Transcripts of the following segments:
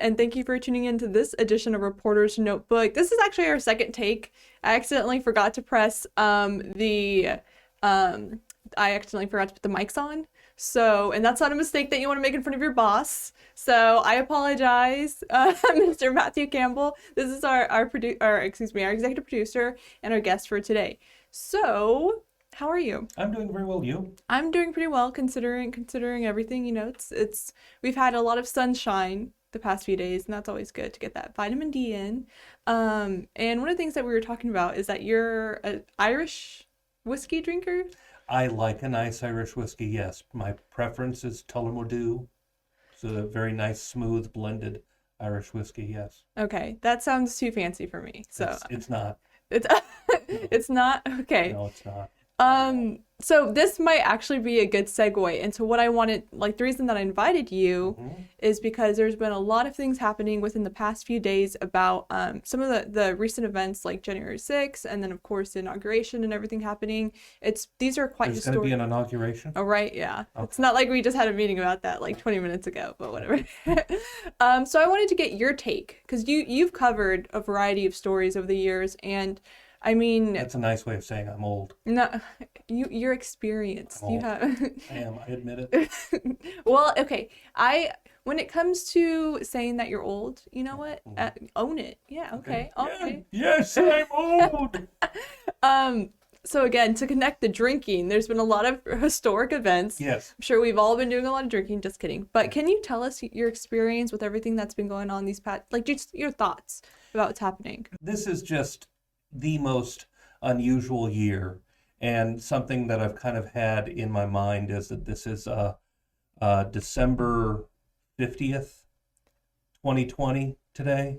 and thank you for tuning in to this edition of Reporter's Notebook. This is actually our second take. I accidentally forgot to press I accidentally forgot to put the mics on. So, and that's not a mistake that you want to make in front of your boss. So I apologize, Mr. Matthew Campbell. This is our executive producer and our guest for today. So, how are you? I'm doing very well. You? I'm doing pretty well considering everything. You know, it's we've had a lot of sunshine the past few days, and that's always good to get that vitamin D in. And one of the things that we were talking about is that you're an Irish whiskey drinker. I like a nice Irish whiskey, yes. My preference is Tullamore. It's a very nice, smooth, blended Irish whiskey, yes. Okay, that sounds too fancy for me. So It's not. it's it's not okay. No, it's not. So this might actually be a good segue into what I wanted, like the reason that I invited you is because there's been a lot of things happening within the past few days about some of the recent events like January 6th and then of course the inauguration and everything happening. These are quite There's going to be an inauguration? Oh, right, yeah. Okay. It's not like we just had a meeting about that like 20 minutes ago, but whatever. So I wanted to get your take because you've covered a variety of stories over the years, and I mean, That's a nice way of saying I'm old. no, you're experienced. I'm You old. have. I am, I admit it. Well, okay. When it comes to saying that you're old, you know what? Own it. Yeah. Okay. Okay. Yes, I'm old. So again, to connect the drinking, there's been a lot of historic events. Yes. I'm sure we've all been doing a lot of drinking. Just kidding. But can you tell us your experience with everything that's been going on these past, like just your thoughts about what's happening? This is just the most unusual year, and something that I've kind of had in my mind is that this is December 50th, 2020 today.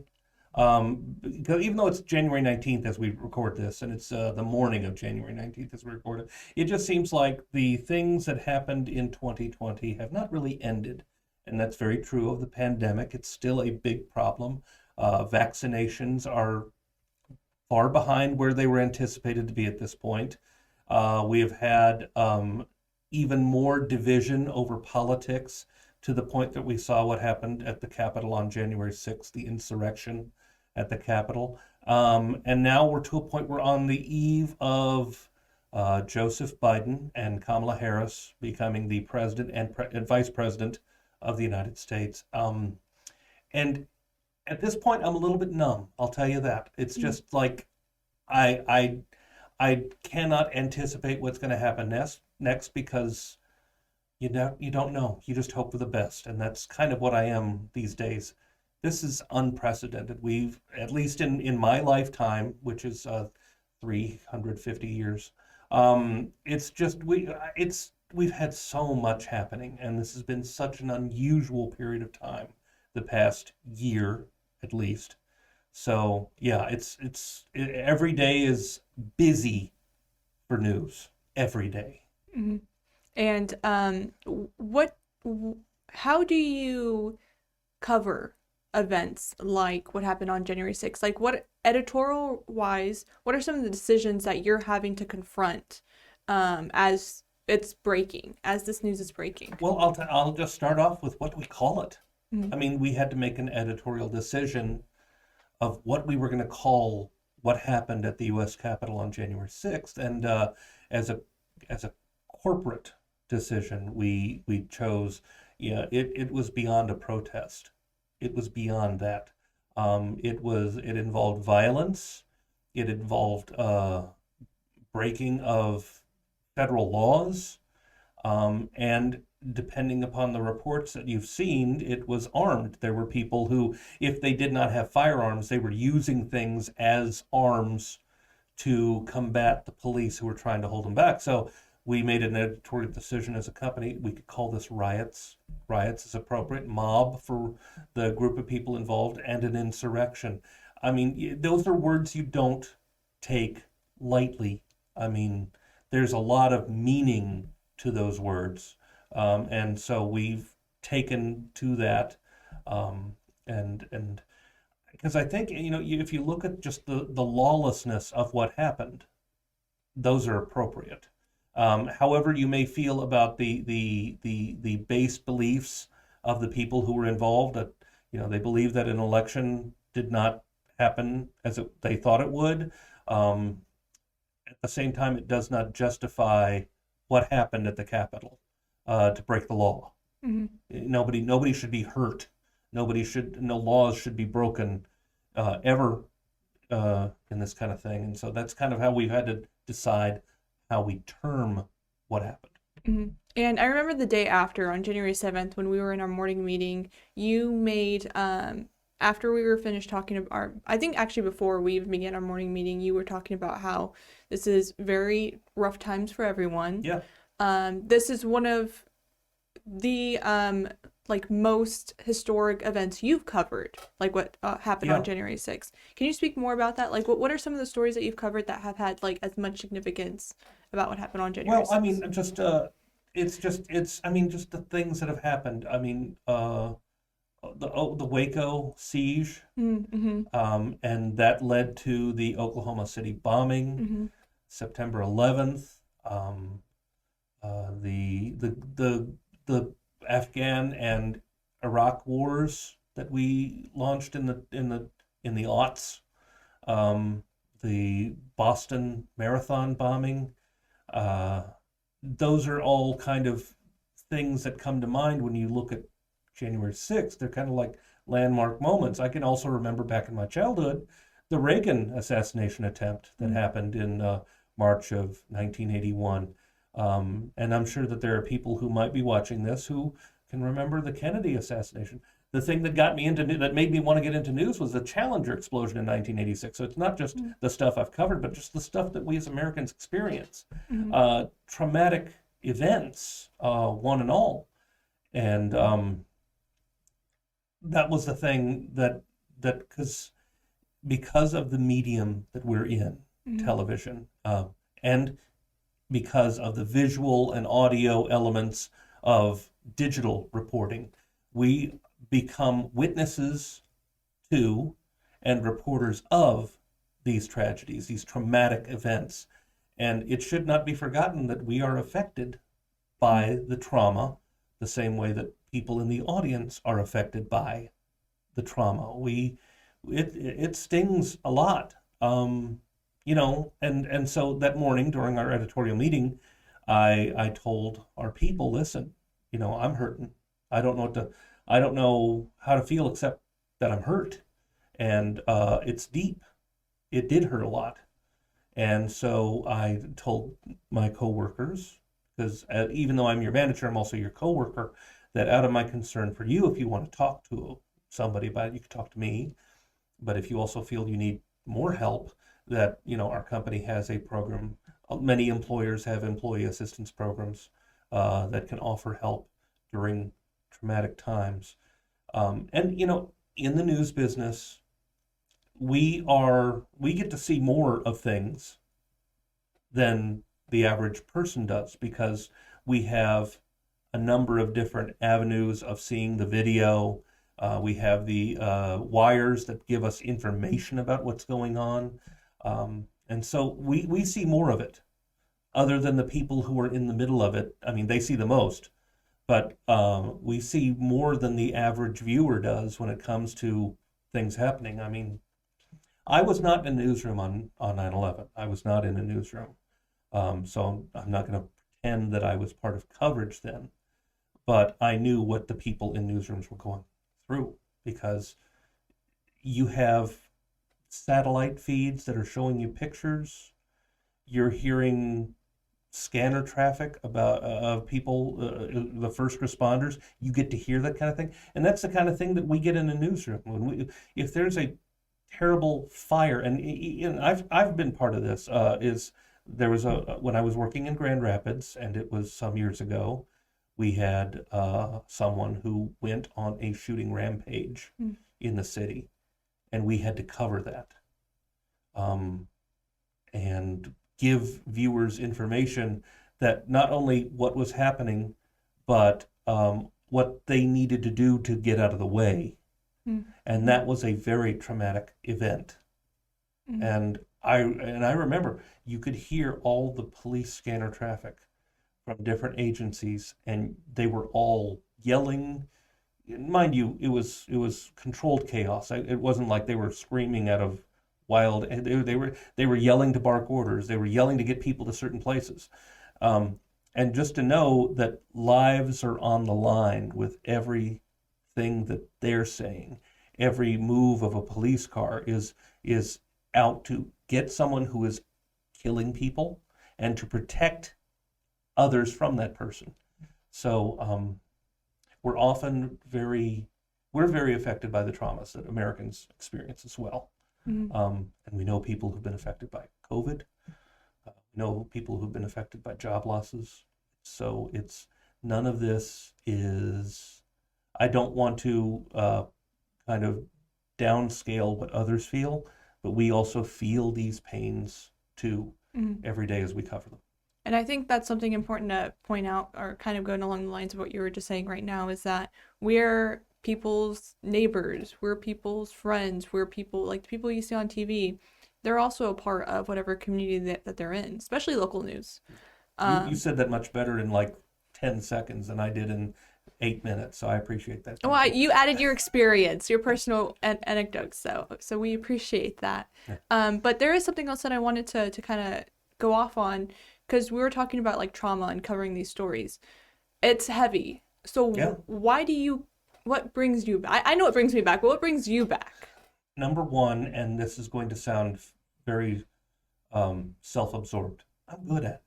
Because even though it's January 19th as we record this, and it's the morning of January 19th as we record it, it just seems like the things that happened in 2020 have not really ended. And that's very true of the pandemic. It's still a big problem. Vaccinations are far behind where they were anticipated to be at this point. We have had even more division over politics, to the point that we saw what happened at the Capitol on January 6th, the insurrection at the Capitol. And now we're to a point where on the eve of Joseph Biden and Kamala Harris becoming the president and vice president of the United States. And at this point, I'm a little bit numb. I'll tell you that. It's just like I cannot anticipate what's going to happen next because you don't know. You just hope for the best, and that's kind of what I am these days. This is unprecedented. We've, at least in my lifetime, which is 350 years, it's just we've had so much happening, and this has been such an unusual period of time, the past year at least. So yeah, every day is busy for news every day. Mm-hmm. And how do you cover events like what happened on January 6th? Like what editorial wise, what are some of the decisions that you're having to confront as it's breaking, as this news is breaking? Well, I'll just start off with what we call it. I mean, we had to make an editorial decision of what we were going to call what happened at the U.S. Capitol on January 6th. And as a corporate decision, we chose, it was beyond a protest. It was beyond that. It involved violence. It involved breaking of federal laws. And depending upon the reports that you've seen, it was armed. There were people who, if they did not have firearms, they were using things as arms to combat the police who were trying to hold them back. So we made an editorial decision as a company. We could call this riots. Riots is appropriate. Mob for the group of people involved, and an insurrection. I mean, those are words you don't take lightly. I mean, there's a lot of meaning to those words. And so we've taken to that, and because I think, if you look at just the lawlessness of what happened, those are appropriate. However you may feel about the base beliefs of the people who were involved, They believe that an election did not happen as they thought it would. At the same time, it does not justify what happened at the Capitol to break the law. Mm-hmm. Nobody should be hurt. No laws should be broken ever in this kind of thing. And so that's kind of how we've had to decide how we term what happened. Mm-hmm. And I remember the day after, on January 7th, when we were in our morning meeting, you made, after we were finished talking about I think actually before we even began our morning meeting, you were talking about how this is very rough times for everyone. Yeah. This is one of the most historic events you've covered, like what happened on January 6th. Can you speak more about that? Like, what are some of the stories that you've covered that have had like as much significance about what happened on January 6th? Well, I mean, just the things that have happened. I mean, the Waco siege, Mm-hmm. and that led to the Oklahoma City bombing, Mm-hmm. September 11th, the Afghan and Iraq wars that we launched in the aughts, the Boston Marathon bombing. Those are all kind of things that come to mind when you look at January 6th. They're kind of like landmark moments. I can also remember back in my childhood the Reagan assassination attempt that happened in March of 1981. And I'm sure that there are people who might be watching this who can remember the Kennedy assassination. The thing that made me want to get into news was the Challenger explosion in 1986. So it's not just the stuff I've covered, but just the stuff that we as Americans experience. Mm-hmm. Traumatic events, one and all. And that was the thing that because of the medium that we're in, television, and because of the visual and audio elements of digital reporting, we become witnesses to and reporters of these tragedies, these traumatic events. And it should not be forgotten that we are affected by the trauma the same way that people in the audience are affected by the trauma. It stings a lot. And so that morning during our editorial meeting, I told our people, listen, I'm hurting. I don't know how to feel except that I'm hurt. And it's deep. It did hurt a lot. And so I told my coworkers, because even though I'm your manager, I'm also your coworker, that out of my concern for you, if you want to talk to somebody about it, you can talk to me. But if you also feel you need more help, that our company has a program. Many employers have employee assistance programs that can offer help during traumatic times. And in the news business, we get to see more of things than the average person does, because we have a number of different avenues of seeing the video. We have the wires that give us information about what's going on. And so we see more of it, other than the people who are in the middle of it. I mean, they see the most, but we see more than the average viewer does when it comes to things happening. I mean, I was not in a newsroom on 9/11. I was not in a newsroom. So I'm not going to pretend that I was part of coverage then, but I knew what the people in newsrooms were going through, because you have satellite feeds that are showing you pictures. You're hearing scanner traffic of people, the first responders. You get to hear that kind of thing, and that's the kind of thing that we get in a newsroom. If there's a terrible fire, and I've been part of this. There was when I was working in Grand Rapids, and it was some years ago. We had someone who went on a shooting rampage in the city, and we had to cover that and give viewers information that not only what was happening, but what they needed to do to get out of the way. And that was a very traumatic event. And I remember you could hear all the police scanner traffic from different agencies, and they were all yelling, mind you, it was controlled chaos. It wasn't like they were screaming out of wild. They were yelling to bark orders. They were yelling to get people to certain places. And just to know that lives are on the line with everything that they're saying, every move of a police car is out to get someone who is killing people and to protect others from that person. So we're very affected by the traumas that Americans experience as well. Mm-hmm. And we know people who've been affected by COVID. Know people who've been affected by job losses. So none of this is, I don't want to kind of downscale what others feel, but we also feel these pains too every day as we cover them. And I think that's something important to point out, or kind of going along the lines of what you were just saying right now, is that we're people's neighbors, we're people's friends, we're people, like the people you see on TV. They're also a part of whatever community that they're in, especially local news. You said that much better in like 10 seconds than I did in 8 minutes, so I appreciate that. Well, you added your experience, your personal anecdotes, so we appreciate that. Yeah. But there is something else that I wanted to kind of go off on, because we were talking about like trauma and covering these stories. It's heavy. So Yeah. what brings you back? I know it brings me back, but what brings you back? Number one, and this is going to sound very self-absorbed, I'm good at it.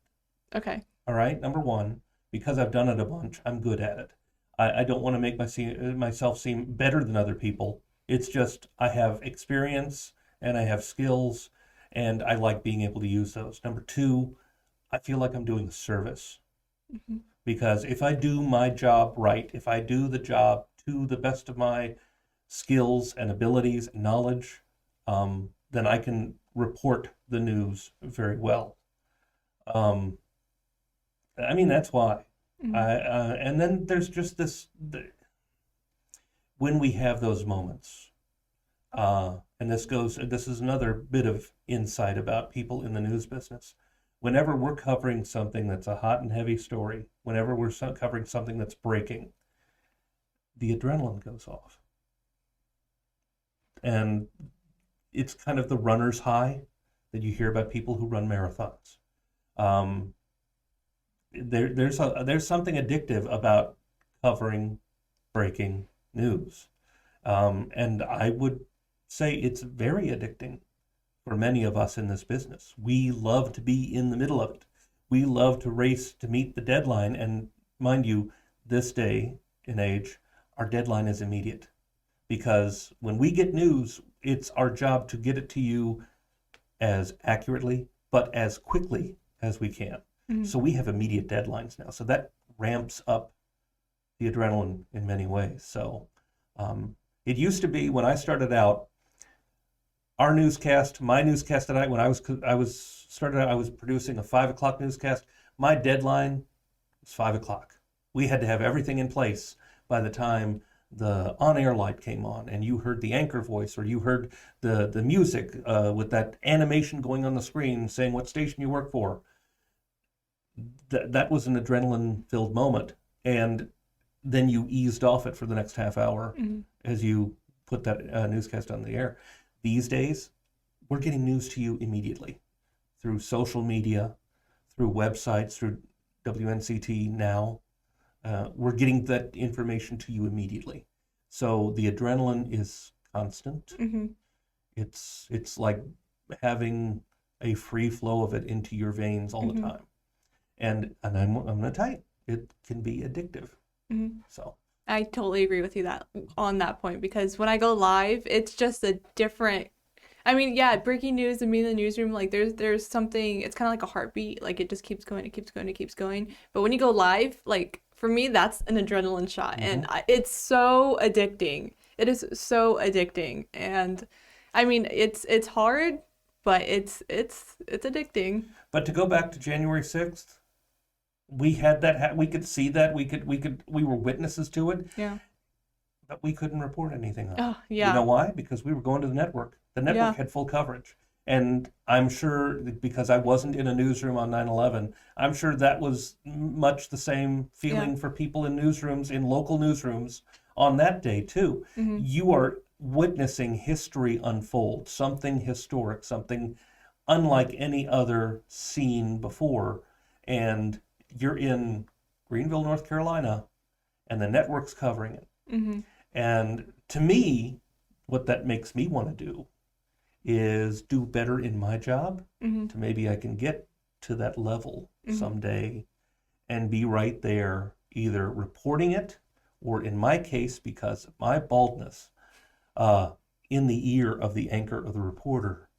Okay. All right, number one, because I've done it a bunch, I'm good at it. I don't want to make myself seem better than other people. It's just I have experience and I have skills, and I like being able to use those. Number two, I feel like I'm doing a service. Mm-hmm. Because if I do my job right, if I do the job to the best of my skills and abilities and knowledge, then I can report the news very well. I mean, that's why. Mm-hmm. And then there's just when we have those moments, and this is another bit of insight about people in the news business. Whenever we're covering something that's a hot and heavy story, whenever we're covering something that's breaking, the adrenaline goes off. And it's kind of the runner's high that you hear about people who run marathons. There's something addictive about covering breaking news. And I would say it's very addicting for many of us in this business. We love to be in the middle of it. We love to race to meet the deadline. And mind you, this day and age, our deadline is immediate. Because when we get news, it's our job to get it to you as accurately, but as quickly as we can. Mm-hmm. So we have immediate deadlines now. So that ramps up the adrenaline in many ways. So it used to be when I started out, our newscast, my newscast tonight, when I was producing a 5 o'clock newscast, my deadline was 5 o'clock. We had to have everything in place by the time the on-air light came on and you heard the anchor voice, or you heard the music with that animation going on the screen saying what station you work for. That was an adrenaline-filled moment. And then you eased off it for the next half hour as you put that newscast on the air. These days, we're getting news to you immediately through social media, through websites, through WNCT now. We're getting that information to you immediately. So the adrenaline is constant. Mm-hmm. It's like having a free flow of it into your veins all the time. And I'm going to tell you, it can be addictive. Mm-hmm. So I totally agree with you on that point, because when I go live, it's just a different. I mean, yeah, breaking news and being in the newsroom, like there's something. It's kind of like a heartbeat. Like it just keeps going, it keeps going, it keeps going. But when you go live, like for me, that's an adrenaline shot, and it's so addicting. It is so addicting, and I mean, it's hard, but it's addicting. But to go back to January 6th. We had that. We could see that. We were witnesses to it. Yeah. But we couldn't report anything on it. Oh, yeah. You know why? Because we were going to the network. The network had full coverage. And I'm sure, because I wasn't in a newsroom on 9/11, I'm sure that was much the same feeling for people in newsrooms, in local newsrooms on that day too. You are witnessing history unfold, something historic, something unlike any other scene before. And you're in Greenville, North Carolina, and the network's covering it. And to me, what that makes me want to do is do better in my job, to maybe I can get to that level someday and be right there, either reporting it or, in my case, because of my baldness, in the ear of the anchor or the reporter,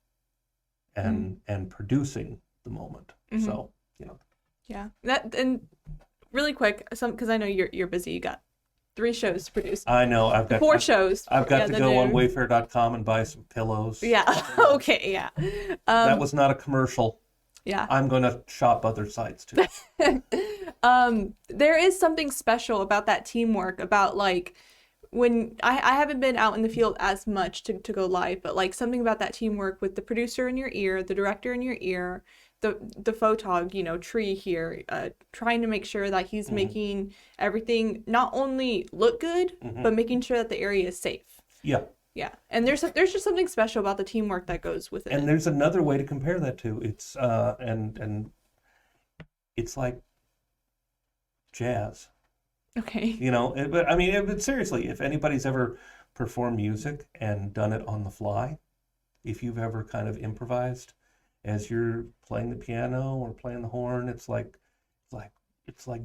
and producing the moment. So, Yeah. That, and really quick, because I know you're busy. You got 3 shows to produce. I know I've got 4 shows. I've got to go on Wayfair.com and buy some pillows. Yeah. Okay. Yeah. That was not a commercial. Yeah. I'm going to shop other sites too. There is something special about that teamwork, about like when I haven't been out in the field as much to go live, but like something about that teamwork with the producer in your ear, the director in your ear, the photog, Tree here, trying to make sure that he's making everything not only look good, but making sure that the area is safe. Yeah. Yeah, and there's just something special about the teamwork that goes with it. And there's another way to compare that to. It's and it's like jazz. Okay. But I mean, but seriously, if anybody's ever performed music and done it on the fly, if you've ever kind of improvised as you're playing the piano or playing the horn, it's like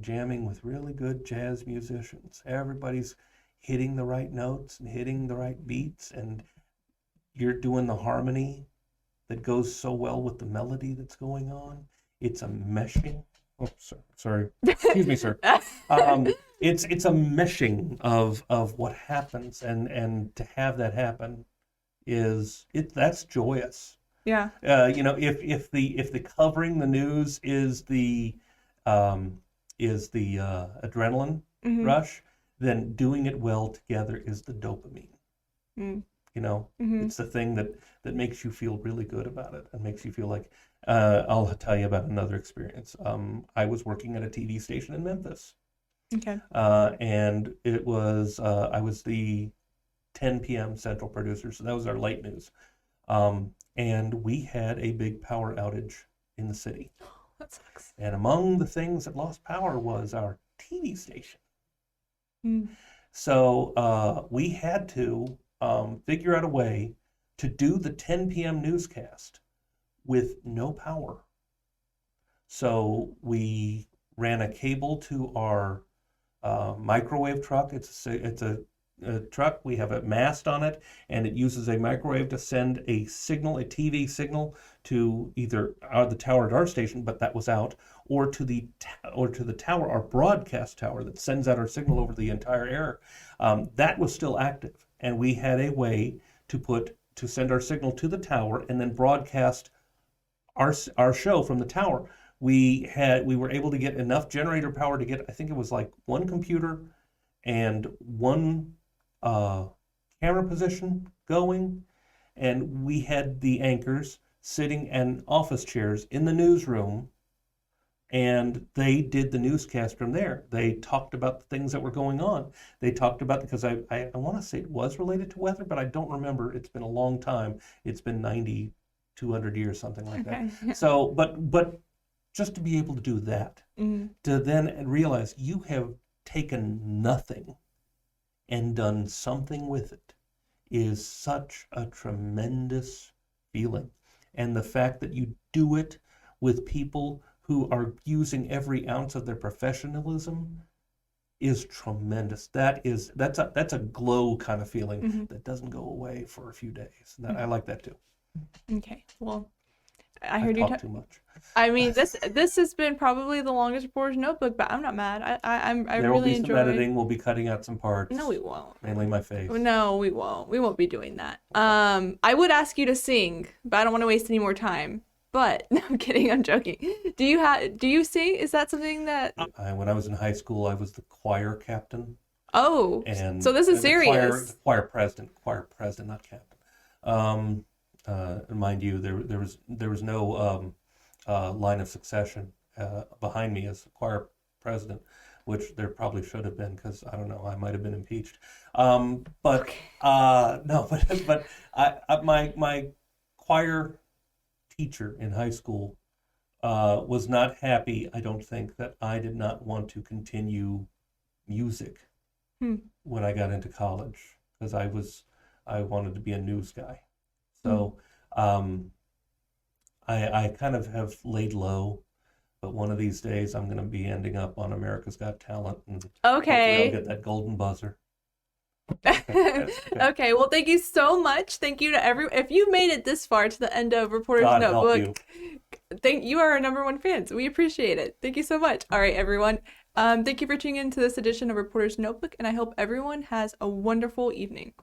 jamming with really good jazz musicians. Everybody's hitting the right notes and hitting the right beats, and you're doing the harmony that goes so well with the melody that's going on. It's a meshing. Oh, sorry. Excuse me, sir. It's a meshing of what happens, and to have that happen that's joyous. Yeah. If the covering the news is the adrenaline rush, then doing it well together is the dopamine. It's the thing that makes you feel really good about it and makes you feel like, I'll tell you about another experience. I was working at a TV station in Memphis. Okay. And it was, I was the 10 p.m. central producer, so that was our late news. And we had a big power outage in the city. That sucks. And among the things that lost power was our TV station. So we had to figure out a way to do the 10 p.m. newscast with no power. So we ran a cable to our microwave truck. It's a truck. We have a mast on it, and it uses a microwave to send a signal, a TV signal, to either the tower at our station, but that was out, or to the tower, our broadcast tower that sends out our signal over the entire air. That was still active, and we had a way to send our signal to the tower and then broadcast our show from the tower. We were able to get enough generator power to get, I think it was like 1 computer and 1 camera position going, and we had the anchors sitting in office chairs in the newsroom, and they did the newscast from there. They talked about the things that were going on. They talked about, because I want to say it was related to weather, but I don't remember. It's been a long time. It's been 90, 200 years, something like that. So, but just to be able to do that, to then realize you have taken nothing and done something with it, is such a tremendous feeling. And the fact that you do it with people who are using every ounce of their professionalism is tremendous. That's a glow kind of feeling that doesn't go away for a few days. I like that too. Okay. Well, I heard you talk too much. I mean, this has been probably the longest reporter's notebook, but I'm not mad. I There will really be some enjoyed. editing. We'll be cutting out some parts. No, we won't. Mainly my face. No, we won't. We won't be doing that. I would ask you to sing, but I don't want to waste any more time. But no, I'm kidding. I'm joking. Do you sing? Is that something that? When I was in high school, I was the choir captain. Oh, and so this is serious. The choir president, not captain. Mind you, there was no line of succession behind me as choir president, which there probably should have been because I don't know, I might have been impeached. But no, but my choir teacher in high school was not happy, I don't think, that I did not want to continue music when I got into college because I wanted to be a news guy. So I kind of have laid low, but one of these days I'm going to be ending up on America's Got Talent, and hopefully I'll get that golden buzzer. Okay, well, thank you so much. Thank you to everyone. If you made it this far to the end of Reporter's God help Notebook, you are our #1 fans. We appreciate it. Thank you so much. All right, everyone. Thank you for tuning in to this edition of Reporter's Notebook, and I hope everyone has a wonderful evening.